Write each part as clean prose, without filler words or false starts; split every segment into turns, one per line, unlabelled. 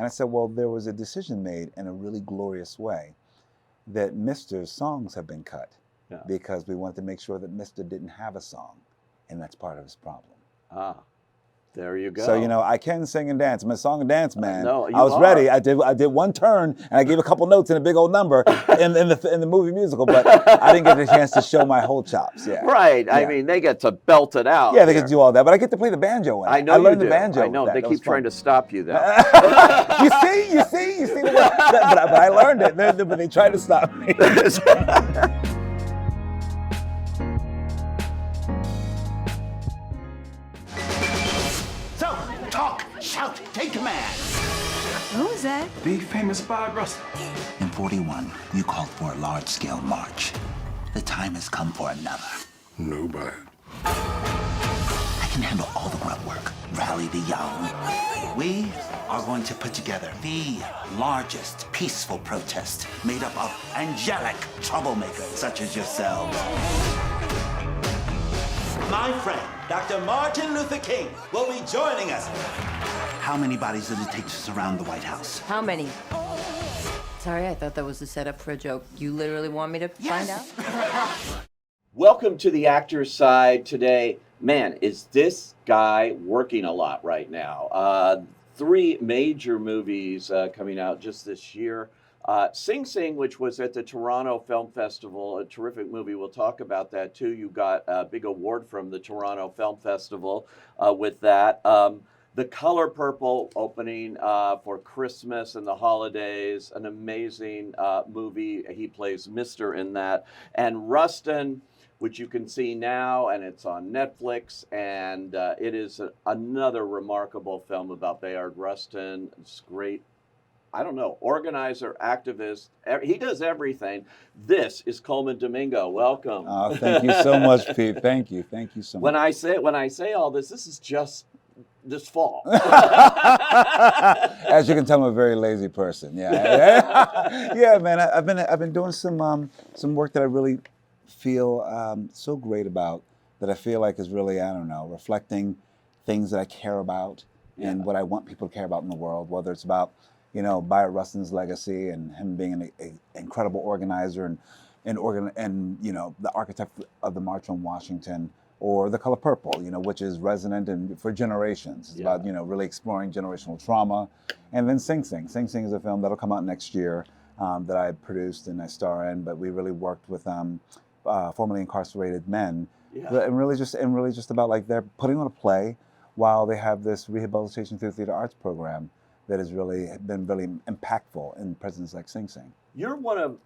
And I said, well, there was a decision made in a really glorious way that Mr's songs have been cut because we wanted to make sure that Mr. didn't have a song, and that's part of his problem.
Ah, there you go.
So, you know, I can sing and dance. I'm a song and dance man.
No, you
I was
are.
ready. I did one turn, and I gave a couple notes in a big old number in the movie musical, but I didn't get the chance to show my whole chops. Yeah.
Right. I
Yeah.
mean, they get to belt it out.
Yeah, they get to do all that, but I get to play the banjo in it.
I know
I learned
you
the
do.
banjo.
I know.
With that.
They
That
keep
was fun.
trying to stop you, though.
You see the way. But I learned it, but they tried to stop me.
So, talk, shout, take command.
Who was that?
The famous Bob Rustin.
In 41, you called for a large-scale march. The time has come for another.
Nobody.
I can handle all the grunt work. Rally the young. We are going to put together the largest peaceful protest made up of angelic troublemakers such as yourselves.
My friend, Dr. Martin Luther King, will be joining us.
How many bodies does it take to surround the White House?
How many? Sorry, I thought that was a setup for a joke. You literally want me to find out?
Welcome to the Actor's Side today. Man, is this guy working a lot right now. 3 major movies coming out just this year. Sing Sing, which was at the Toronto Film Festival, a terrific movie. We'll talk about that too. You got a big award from the Toronto Film Festival with that. The Color Purple opening for Christmas and the holidays, an amazing movie. He plays Mr. in that. And Rustin, which you can see now, and it's on Netflix, and it is another remarkable film about Bayard Rustin. It's great. I don't know, organizer, activist. He does everything. This is Colman Domingo. Welcome.
Oh, thank you so much, Pete. Thank you so much.
When I say all this is just this fall.
As you can tell, I'm a very lazy person. Yeah, yeah, man. I've been doing some work that I really feel so great about, that I feel like is really, I don't know, reflecting things that I care about and what I want people to care about in the world, whether it's about, you know, Bayard Rustin's legacy and him being an incredible organizer and you know, the architect of the March on Washington, or The Color Purple, you know, which is resonant and for generations. It's about, you know, really exploring generational trauma. And then Sing Sing. Sing Sing is a film that'll come out next year that I produced and I star in, but we really worked with formerly incarcerated men, and really just about like they're putting on a play while they have this rehabilitation through theater arts program that has really been really impactful in presence like Sing Sing.
You're one of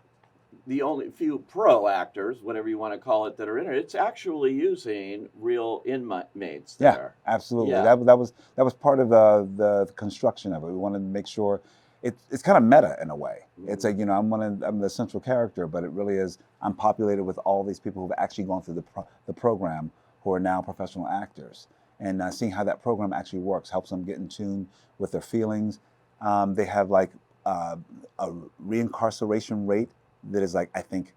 the only few pro actors, whatever you want to call it, that are in it. It's actually using real inmates there.
Yeah, absolutely.
Yeah.
That was part of the construction of it. We wanted to make sure it's kind of meta in a way. Mm-hmm. It's like, you know, I'm the central character, but it really is, I'm populated with all these people who've actually gone through the program, who are now professional actors. And seeing how that program actually works helps them get in tune with their feelings. They have like a reincarceration rate that is like, I think,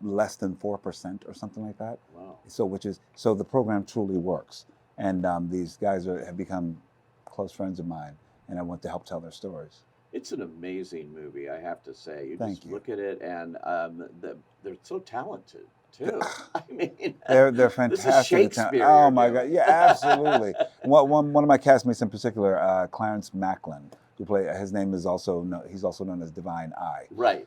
less than 4% or something like that.
Wow.
So the program truly works. And these guys have become close friends of mine, and I want to help tell their stories.
It's an amazing movie, I have to say. You
Thank
just
you.
look at it, and they're so talented too. I mean,
they're fantastic.
This is Shakespeare.
Oh my God! Yeah, absolutely. one of my castmates in particular, Clarence Macklin, who his name is he's also known as Divine Eye.
Right.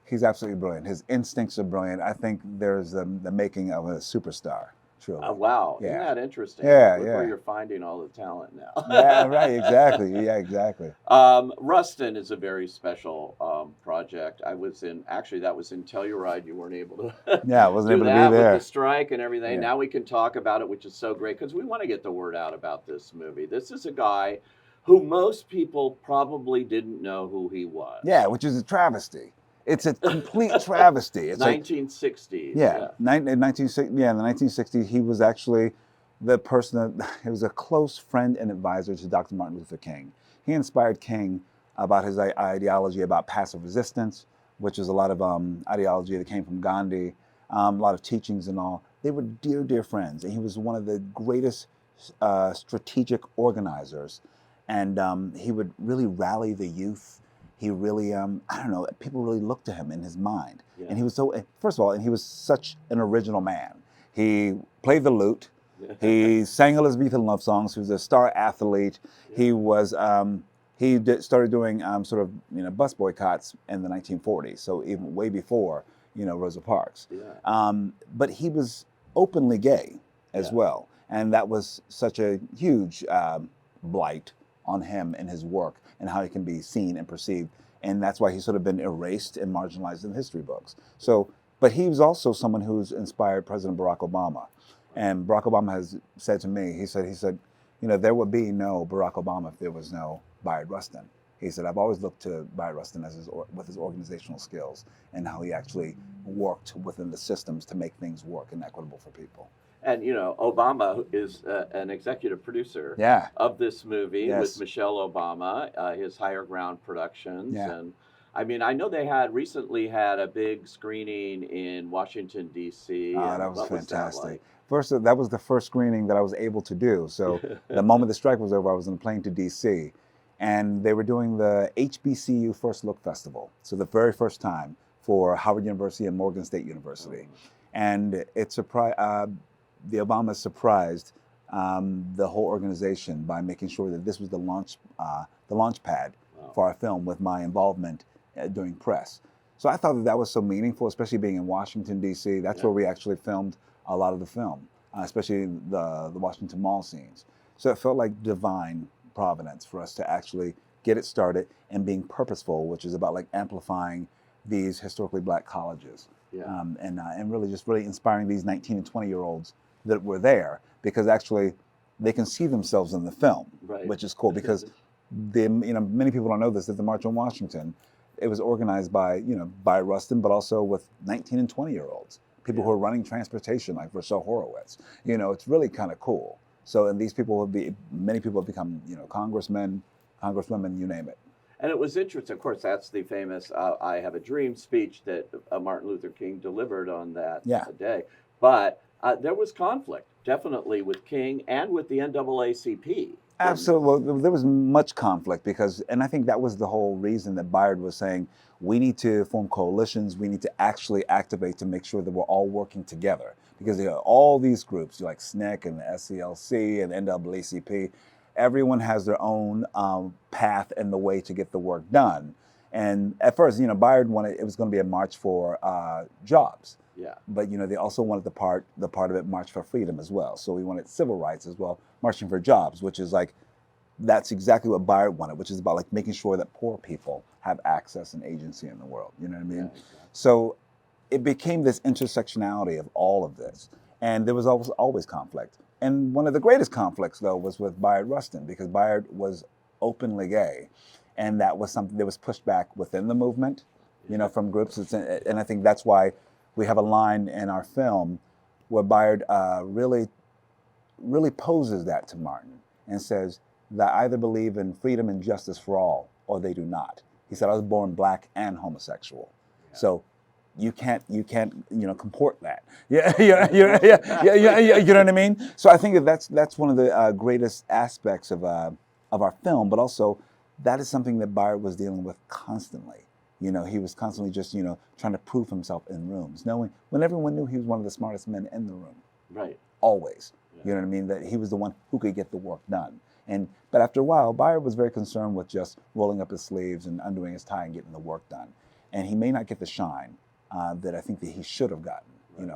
He's absolutely brilliant. His instincts are brilliant. I think there's the making of a superstar. Truly.
Wow.
Yeah.
Isn't that interesting?
Yeah,
Look
yeah.
where you're finding all the talent now.
Yeah, right. Exactly. Yeah, exactly.
Rustin is a very special project. That was in Telluride. You weren't able to
Yeah, I wasn't able to
that
be there.
with the strike and everything.
Yeah.
Now we can talk about it, which is so great because we want to get the word out about this movie. This is a guy who most people probably didn't know who he was.
Yeah, which is a travesty. It's a complete travesty. It's
1960s.
in the 1960s, he was actually the person he was a close friend and advisor to Dr. Martin Luther King. He inspired King about his ideology about passive resistance, which is a lot of ideology that came from Gandhi, a lot of teachings and all. They were dear, dear friends, and he was one of the greatest strategic organizers. And he would really rally the youth. He really, I don't know, people really looked to him in his mind.
Yeah.
And he was so, first of all, and he was such an original man. He played the lute. He sang Elizabethan love songs. He was a star athlete. He was, started doing sort of, bus boycotts in the 1940s. So even way before, Rosa Parks.
Yeah.
But he was openly gay as well. And that was such a huge blight on him and his work and how he can be seen and perceived. And that's why he's sort of been erased and marginalized in the history books. So, but he was also someone who's inspired President Barack Obama. And Barack Obama has said to me, he said, there would be no Barack Obama if there was no Bayard Rustin. He said, I've always looked to Bayard Rustin with his organizational skills and how he actually worked within the systems to make things work and equitable for people.
And Obama is an executive producer of this movie with Michelle Obama, his Higher Ground Productions.
Yeah.
And I mean, I know they recently had a big screening in Washington, D.C.
Oh, that was fantastic.
Was that like?
First, that was the first screening that I was able to do. So the moment the strike was over, I was on a plane to D.C. And they were doing the HBCU First Look Festival. So the very first time for Howard University and Morgan State University. And it surprised, the Obamas surprised the whole organization by making sure that this was the launch pad for our film with my involvement during press. So I thought that was so meaningful, especially being in Washington, D.C. That's where we actually filmed a lot of the film, especially the Washington Mall scenes. So it felt like divine providence for us to actually get it started and being purposeful, which is about like amplifying these historically black colleges. And really inspiring these 19 and 20-year-olds that were there, because actually they can see themselves in the film, which is cool, because many people don't know this, that the March on Washington, it was organized by Rustin, but also with 19 and 20-year-olds, people who are running transportation, like Rochelle Horowitz. It's really kind of cool. So, and these people many people have become, congressmen, congresswomen, you name it.
And it was interesting, of course, that's the famous I Have a Dream speech that Martin Luther King delivered on that day. But there was conflict, definitely, with King and with the NAACP.
Absolutely. Well, there was much conflict and I think that was the whole reason that Bayard was saying, we need to form coalitions, we need to actually activate to make sure that we're all working together. Because there are all these groups, like SNCC and the SCLC and the NAACP, everyone has their own path and the way to get the work done. And at first, Bayard wanted, it was going to be a march for jobs.
Yeah.
But they also wanted the part of it, march for freedom as well. So we wanted civil rights as well, marching for jobs, which is like, that's exactly what Bayard wanted, which is about like making sure that poor people have access and agency in the world. You know what I mean?
Yeah, exactly.
So it became this intersectionality of all of this, and there was always conflict. And one of the greatest conflicts, though, was with Bayard Rustin, because Bayard was openly gay, and that was something that was pushed back within the movement, from groups. And I think that's why we have a line in our film where Bayard really poses that to Martin and says that I either believe in freedom and justice for all, or they do not. He said, I was born black and homosexual. Yeah. So you can't comport that. You know what I mean? So I think that's one of the greatest aspects of our film, but also that is something that Bayard was dealing with constantly. He was constantly just, trying to prove himself in rooms, knowing when everyone knew he was one of the smartest men in the room.
Right.
Always. Yeah. You know what I mean? That he was the one who could get the work done. But after a while, Bayard was very concerned with just rolling up his sleeves and undoing his tie and getting the work done. And he may not get the shine that I think that he should have gotten,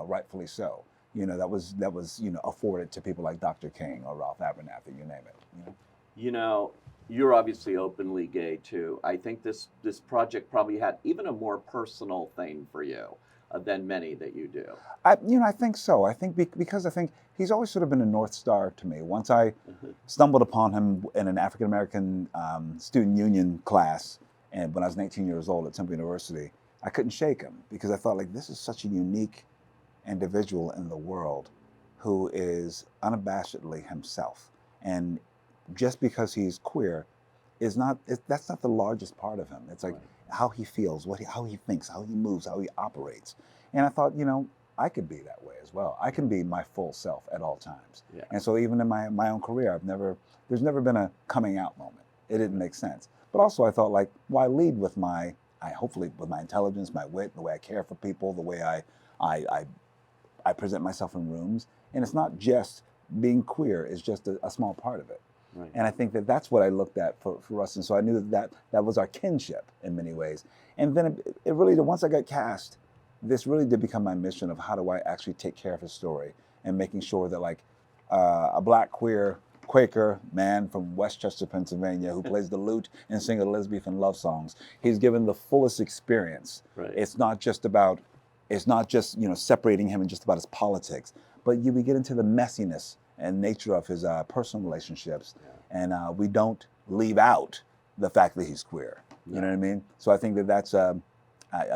rightfully so. That was afforded to people like Dr. King or Ralph Abernathy, you name it.
You're obviously openly gay too. I think this project probably had even a more personal thing for you than many that you do.
I think so. I think because I think he's always sort of been a North Star to me. Once I stumbled upon him in an African American student union class, and when I was 19 years old at Temple University, I couldn't shake him because I thought, like, this is such a unique individual in the world who is unabashedly himself. And just because he's queer that's not the largest part of him. It's like how he feels, how he thinks, how he moves, how he operates. And I thought, I could be that way as well. I can be my full self at all times.
Yeah.
And so even in my own career, there's never been a coming out moment. It didn't make sense. But also I thought, like, why lead with hopefully with my intelligence, my wit, the way I care for people, the way I present myself in rooms. And it's not just being queer, it's just a small part of it.
Right.
And I think that's what I looked at for Rustin. So I knew that was our kinship in many ways. And then it really, once I got cast, this really did become my mission of how do I actually take care of his story and making sure that, like, a black queer Quaker man from Westchester, Pennsylvania, who plays the lute and sings Elizabethan love songs, he's given the fullest experience.
Right.
It's not just separating him and just about his politics, but we get into the messiness and nature of his personal relationships, and we don't leave out the fact that he's queer. You know what I mean? So I think that's a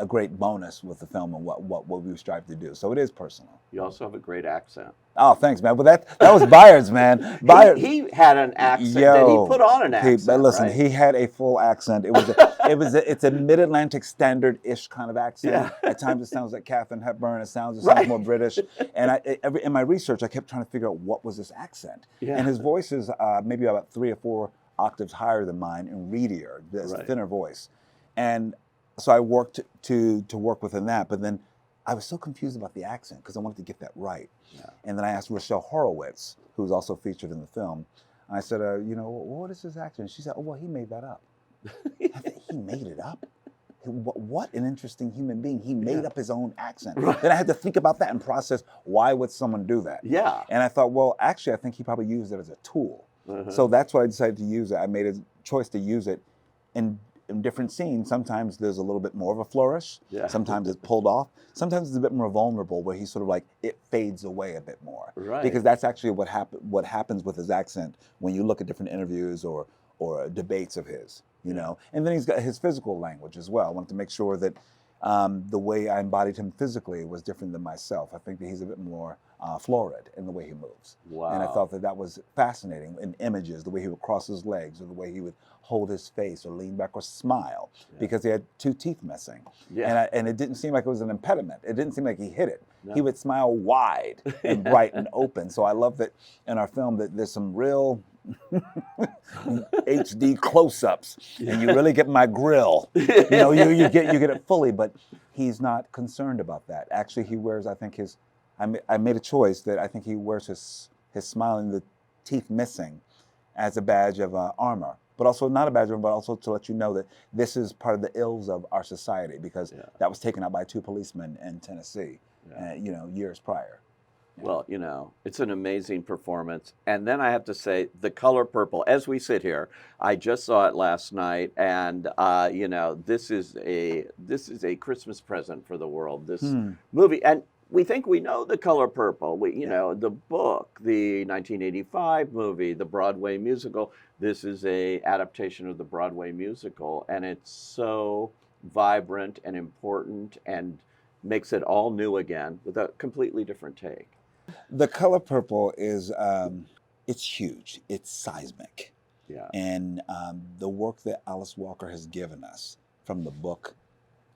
great bonus with the film and what we strive to do. So it is personal.
You also have a great accent.
Oh, thanks, man. Well, that was Byard's, man. Byard,
He had an accent that he put on an accent.
But listen,
right?
he had a full accent. It's a mid-Atlantic standard-ish kind of accent.
Yeah.
At times it sounds like Katharine Hepburn. It sounds more British. And in my research, I kept trying to figure out what was this accent.
Yeah.
And his voice is maybe about 3 or 4 octaves higher than mine and reedier, this thinner voice. And so I worked to work within that, but then I was so confused about the accent because I wanted to get that right.
Yeah.
And then I asked Rochelle Horowitz, who's also featured in the film. I said, what is his accent? She said, oh, well, he made that up. I said, he made it up? What an interesting human being. He made up his own accent. Right. Then I had to think about that and process, why would someone do that?
Yeah.
And I thought, well, actually, I think he probably used it as a tool. So that's why I decided to use it. I made a choice to use it in different scenes. Sometimes there's a little bit more of a flourish. Yeah. Sometimes it's pulled off. Sometimes it's a bit more vulnerable, where he's sort of like, it fades away a bit more. Right. Because that's actually what happens with his accent when you look at different interviews or debates of his, you know. And then he's got his physical language as well. I wanted to make sure that the way I embodied him physically was different than myself. I think that he's a bit more florid in the way he moves. Wow. And I thought that was fascinating in images, the way he would cross his legs or the way he would hold his face or lean back or smile, because he had 2 teeth missing. Yeah. And it didn't seem like it was an impediment. It didn't seem like he hid it. No. He would smile wide and bright and open. So I love that in our film that there's some real HD close-ups, and you really get my grill. You know, you get it fully, but he's not concerned about that. Actually, he wears, I think I made a choice that I think he wears his smile and the teeth missing as a badge of armor, but also not a badge of armor, but also to let you know that this is part of the ills of our society, because that was taken out by 2 policemen in Tennessee, years prior.
Well, you know, it's an amazing performance. And then I have to say, The Color Purple, as we sit here, I just saw it last night, and this is a Christmas present for the world, this movie. And we think we know The Color Purple. The book, the 1985 movie, the Broadway musical. This is a adaptation of the Broadway musical, and it's so vibrant and important and makes it all new again with a completely different take.
The Color Purple is, it's huge. It's seismic. Yeah. And the work that Alice Walker has given us, from the book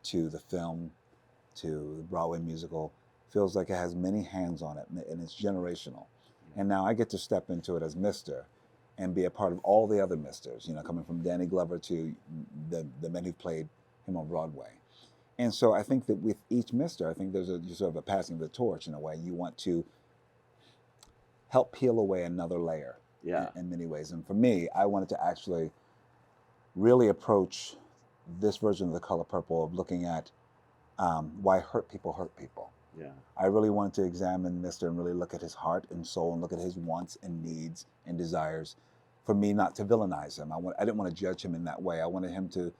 to the film to the Broadway musical, feels like it has many hands on it, and it's generational. And now I get to step into it as Mr. and be a part of all the other Misters, coming from Danny Glover to the men who played him on Broadway. And so I think that with each Mister, I think there's sort of a passing of the torch in a way. You want to help peel away another layer in many ways. And for me, I wanted to actually really approach this version of The Color Purple of looking at why hurt people. Yeah. I really wanted to examine Mr. and really look at his heart and soul and look at his wants and needs and desires, for me not to villainize him. I didn't want to judge him in that way. I wanted him to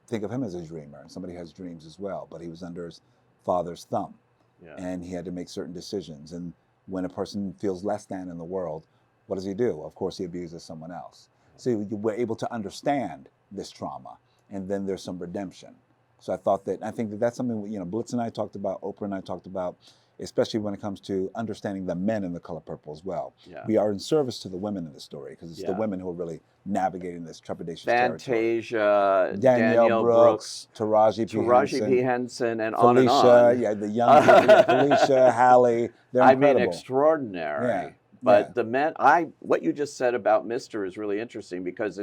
think of him as a dreamer, and somebody has dreams as well, but he was under his father's thumb, and he had to make certain decisions. And when a person feels less than in the world, what does he do? Of course, he abuses someone else. So you were able to understand this trauma, and then there's some redemption. So I think that that's something, Blitz and I talked about, Oprah and I talked about, especially when it comes to understanding the men in The Color Purple as well.
Yeah.
We are in service to the women in the story because it's the
Yeah.
women who are really navigating this trepidatious territory.
Fantasia,
Danielle Brooks, Taraji P.
Taraji P.
Henson,
Henson, and
Felicia,
on and on.
yeah, the young people, Felicia, Hallie, they're
I mean,
incredible.
extraordinary.
Yeah,
But
yeah.
the men, what you just said about Mister is really interesting because,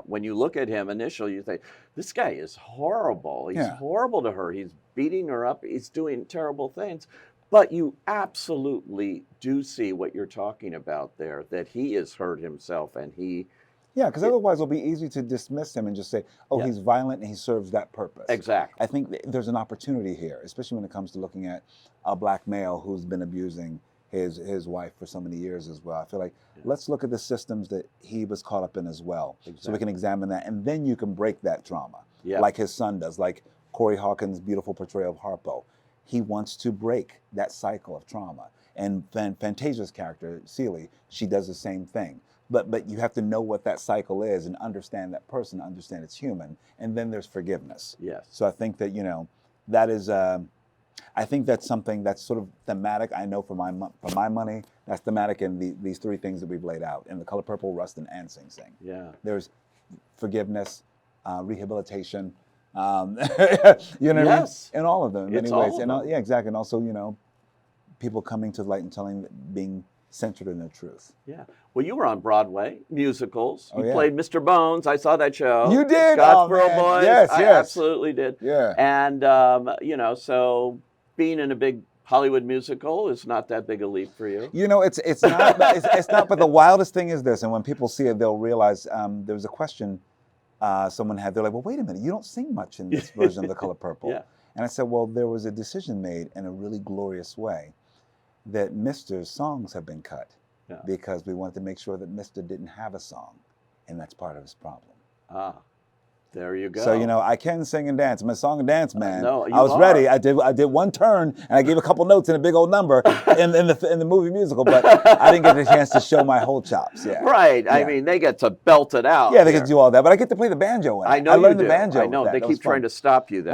when you look at him initially, you think this guy is horrible. He's
Yeah.
horrible to her. He's beating her up. He's doing terrible things. But you absolutely do see what you're talking about there, that he has hurt himself and he.
Yeah, because otherwise it'll be easy to dismiss him and just say, oh,
Yeah.
he's violent and he serves that purpose.
Exactly.
I think there's an opportunity here, especially when it comes to looking at a black male who's been abusing his wife for so many years as well. I feel like let's look at the systems that he was caught up in as well, so we can examine that, and then you can break that trauma, like his son does, like Corey Hawkins' beautiful portrayal of Harpo. He wants to break that cycle of trauma, and Fantasia's character Celie, she does the same thing. But you have to know what that cycle is and understand that person, understand it's human, and then there's forgiveness.
Yes.
So I think that that is. I think that's something that's sort of thematic. I know for my money, that's thematic in these three things that we've laid out in The Color Purple, Rustin, and Sing Sing.
Yeah.
There's forgiveness, rehabilitation. You know what I mean? In all of them, in
It's
many ways.
all of them.
Yeah, exactly. And also, people coming to light and being centered in their truth.
Yeah. Well, you were on Broadway, musicals. You
yeah.
played Mr. Bones. I saw that show.
You did?
Scottsboro
man.
Boys.
Yes,
I
yes.
absolutely did.
Yeah.
And, so being in a big Hollywood musical is not that big a leap for you.
It's not. It's not. But the wildest thing is this, and when people see it, they'll realize there was a question someone had. They're like, "Well, wait a minute, you don't sing much in this version of The Color Purple."
Yeah.
And I said, "Well, there was a decision made in a really glorious way that Mr.'s songs have been cut because we wanted to make sure that Mr. didn't have a song, and that's part of his problem."
Ah. There you go.
So I can sing and dance. I'm a song and dance man.
No, you
I was
are.
ready. I did one turn and I gave a couple notes in a big old number in the movie musical, but I didn't get the chance to show my whole chops. Yeah.
Right. I
Yeah.
mean, they get to belt it out.
Yeah, they
there.
get to do all that, but I get to play the banjo in it.
I know
I learned
you
the
do.
banjo.
I know.
with that.
They
That was
keep trying
fun.
to stop you, though.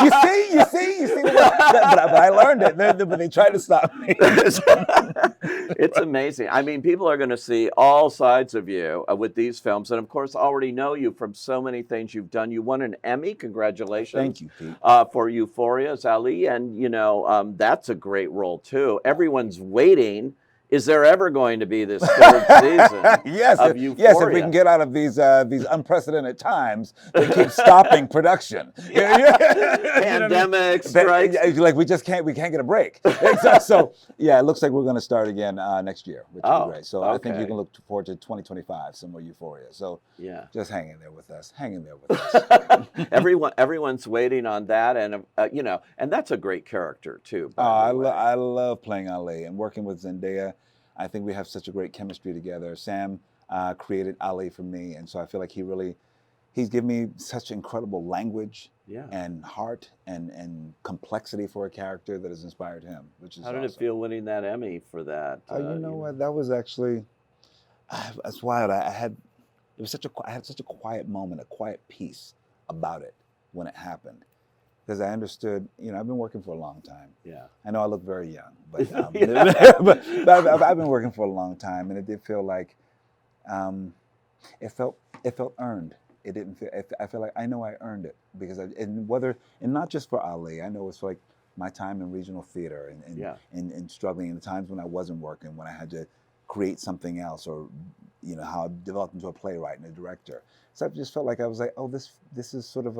You see. But I learned it. But they tried to stop me.
It's amazing. I mean, people are going to see all sides of you with these films, and of course, already know you from so many things you've done. You won an Emmy. Congratulations!
Thank you, Pete.
For Euphoria as Ali, and that's a great role too. Everyone's waiting. Is there ever going to be this third season
Yes,
of
yes. If
Euphoria?
we can get out of these unpredicated times that keep stopping production.
Pandemic strikes.
Like we can't get a break. So yeah, it looks like we're going to start again next year, which will be great. So I think you can look forward to 2025, some more Euphoria. So just hang in there with us. Hang in there with us.
Everyone's waiting on that, and and that's a great character too.
I love playing Ali and working with Zendaya. I think we have such a great chemistry together. Sam created Ali for me, and so I feel like he's given me such incredible language and heart and complexity for a character that has inspired him, which is
How did
awesome.
it feel winning that Emmy for that?
You know what? That was actually that's wild. I had such a quiet moment, a quiet peace about it when it happened. Because I understood, I've been working for a long time.
Yeah.
I know I look very young, but, but I've been working for a long time, and it did feel like it felt earned. It didn't feel. I feel like I know I earned it because and not just for Ali. I know it's for like my time in regional theater and struggling in the times when I wasn't working, when I had to create something else, or how I developed into a playwright and a director. So I just felt like I was like, oh, this is sort of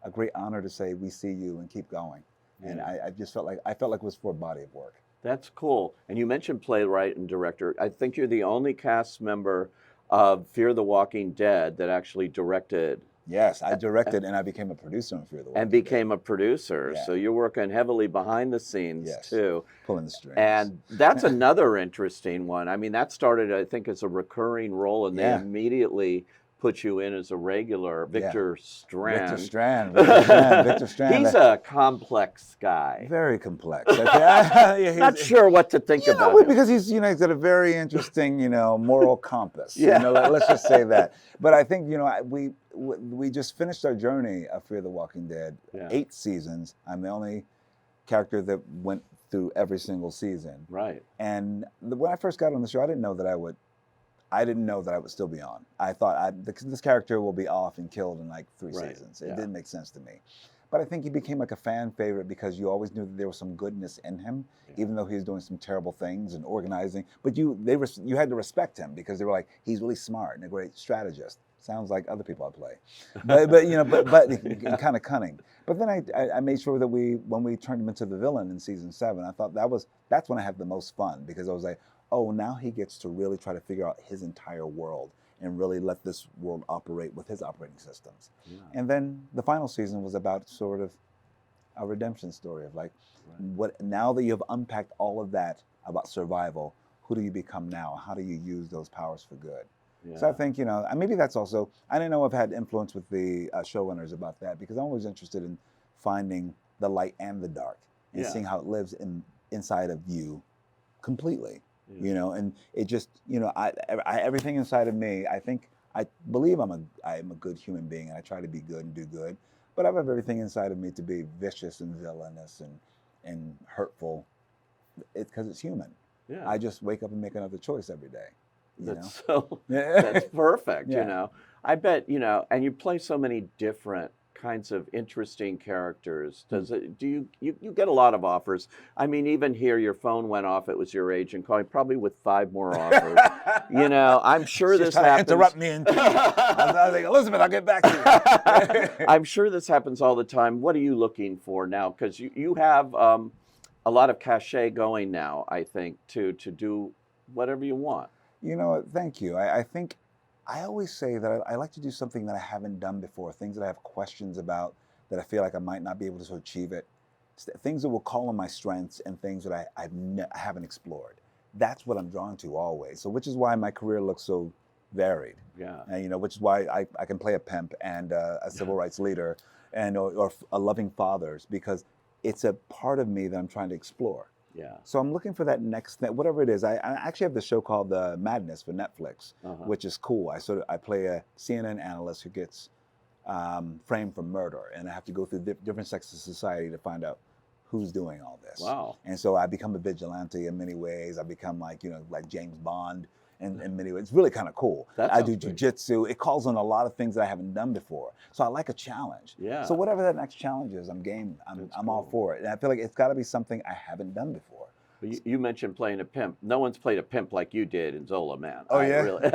a great honor to say we see you and keep going. And I just felt like it was for a body of work.
That's cool. And you mentioned playwright and director. I think you're the only cast member of Fear the Walking Dead that actually directed.
Yes, I directed and I became a producer on Fear the Walking
And became a producer.
Yeah.
So you're working heavily behind the scenes too.
Pulling the strings.
And that's another interesting one. I mean, that started, I think, as a recurring role, and they immediately put you in as a regular, Victor Strand.
Victor Strand.
He's a complex guy.
Very complex.
Not sure what to think about him.
Because he's got a very interesting, moral compass.
Yeah.
Let's just say that. But I think, we just finished our journey of Fear the Walking Dead. 8 seasons. I'm the only character that went through every single season.
Right.
And when I first got on the show, I didn't know that I would still be on. I thought this character will be off and killed in like 3
Right.
seasons. It
Yeah.
didn't make sense to me. But I think he became like a fan favorite because you always knew that there was some goodness in him, even though he was doing some terrible things and organizing. But you had to respect him because they were like, he's really smart and a great strategist. Sounds like other people I play, but kind of cunning. But then I made sure that when we turned him into the villain in season 7, I thought that's when I had the most fun because I was like, oh, now he gets to really try to figure out his entire world and really let this world operate with his operating systems. Yeah. And then the final season was about sort of a redemption story of like, what now that you have unpacked all of that about survival, who do you become now? How do you use those powers for good? Yeah. So I think, maybe that's also, I didn't know I've had influence with the showrunners about that because I'm always interested in finding the light and the dark and seeing how it lives inside of you completely. And it just, everything inside of me, I believe I am a good human being and I try to be good and do good, but I have everything inside of me to be vicious and villainous and hurtful. It's because it's human. Yeah. I just wake up and make another choice every day.
That's perfect. Yeah. I bet, and you play so many different kinds of interesting characters. Do you get a lot of offers? I mean, even here, your phone went off. It was your agent calling, probably with 5 more offers. I'm sure this happens.
Interrupt me, and I was like, Elizabeth, I'll get back to you.
I'm sure this happens all the time. What are you looking for now? Because you have a lot of cachet going now. I think to do whatever you want.
Thank you. I think I always say that I like to do something that I haven't done before, things that I have questions about, that I feel like I might not be able to achieve it, things that will call on my strengths and things that I haven't explored. That's what I'm drawn to always. So which is why my career looks so varied. Yeah. And, which is why I can play a pimp and a civil rights leader and or a loving fathers because it's a part of me that I'm trying to explore. Yeah. So I'm looking for that next thing, whatever it is. I actually have this show called The Madness for Netflix, which is cool. I play a CNN analyst who gets framed for murder, and I have to go through different sections of society to find out who's doing all this. Wow. And so I become a vigilante in many ways. I become like James Bond in many ways. It's really kind of cool. I do jujitsu. It calls on a lot of things that I haven't done before. So I like a challenge. Yeah. So whatever that next challenge is, I'm game. I'm all for it. And I feel like it's got to be something I haven't done before.
You mentioned playing a pimp. No one's played a pimp like you did in Zola Man.
Oh, yeah?
Really.
I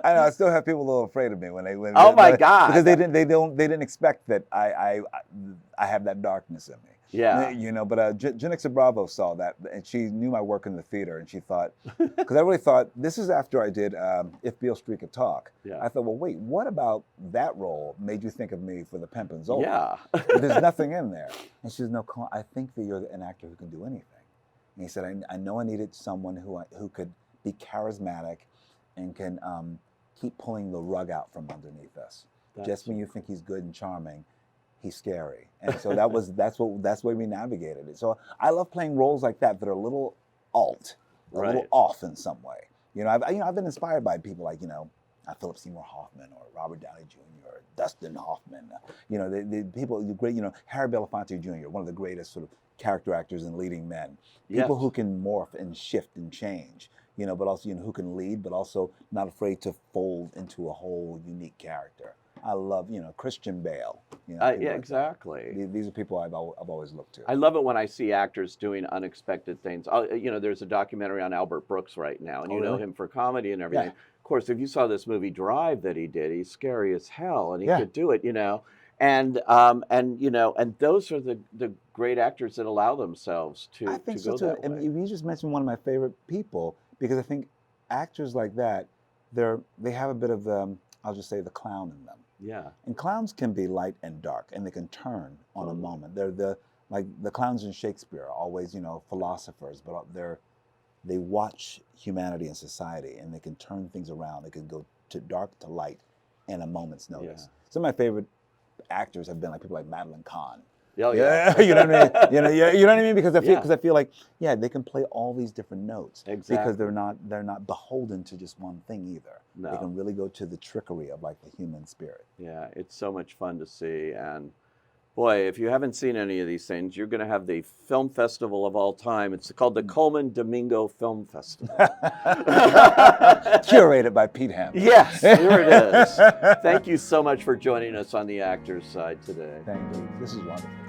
know. I still have people a little afraid of me when
oh my God!
Because they didn't expect that I have that darkness in me.
Yeah.
But Janixa Bravo saw that, and she knew my work in the theater, and she thought, because I really thought, this is after I did If Beale Street Could Talk. Yeah. I thought, well, wait, what about that role made you think of me for the Pimp and Zola?
Yeah.
There's nothing in there. And she says, no, Colman, I think that you're an actor who can do anything. And he said, I know I needed someone who could be charismatic and can keep pulling the rug out from underneath us. Just when you think he's good and charming, he's scary. And so that's the way we navigated it. So I love playing roles like that are a little alt, a little off in some way. I've been inspired by people like, Philip Seymour Hoffman or Robert Downey Jr. or Dustin Hoffman. The people, the great, Harry Belafonte Jr., one of the greatest sort of character actors and leading men. People who can morph and shift and change, but also, who can lead, but also not afraid to fold into a whole unique character. I love, Christian Bale.
Yeah, exactly.
These are people I've always looked to.
I love it when I see actors doing unexpected things. There's a documentary on Albert Brooks right now, and you know him for comedy and everything. Yeah. Of course, if you saw this movie Drive that he did, he's scary as hell, and he could do it, And those are the great actors that allow themselves to
I think
to go
so too.
that way.
And you just mentioned one of my favorite people because I think actors like that, they have a bit of I'll just say the clown in them.
Yeah.
And clowns can be light and dark, and they can turn on a moment. They're the clowns in Shakespeare are always, philosophers, but they watch humanity and society, and they can turn things around. They can go to dark to light in a moment's notice. Yeah. Some of my favorite actors have been like people like Madeline Kahn.
Oh, yeah.
You know what I mean? You know what I mean? Because I feel like they can play all these different notes.
Exactly.
Because they're not beholden to just one thing either. No. They can really go to the trickery of like the human spirit.
Yeah, it's so much fun to see, and Boy, if you haven't seen any of these things, you're going to have the film festival of all time. It's called the Colman Domingo Film Festival.
Curated by Pete Ham.
Yes, here it is. Thank you so much for joining us on the Actors Side today.
Thank you. This is wonderful.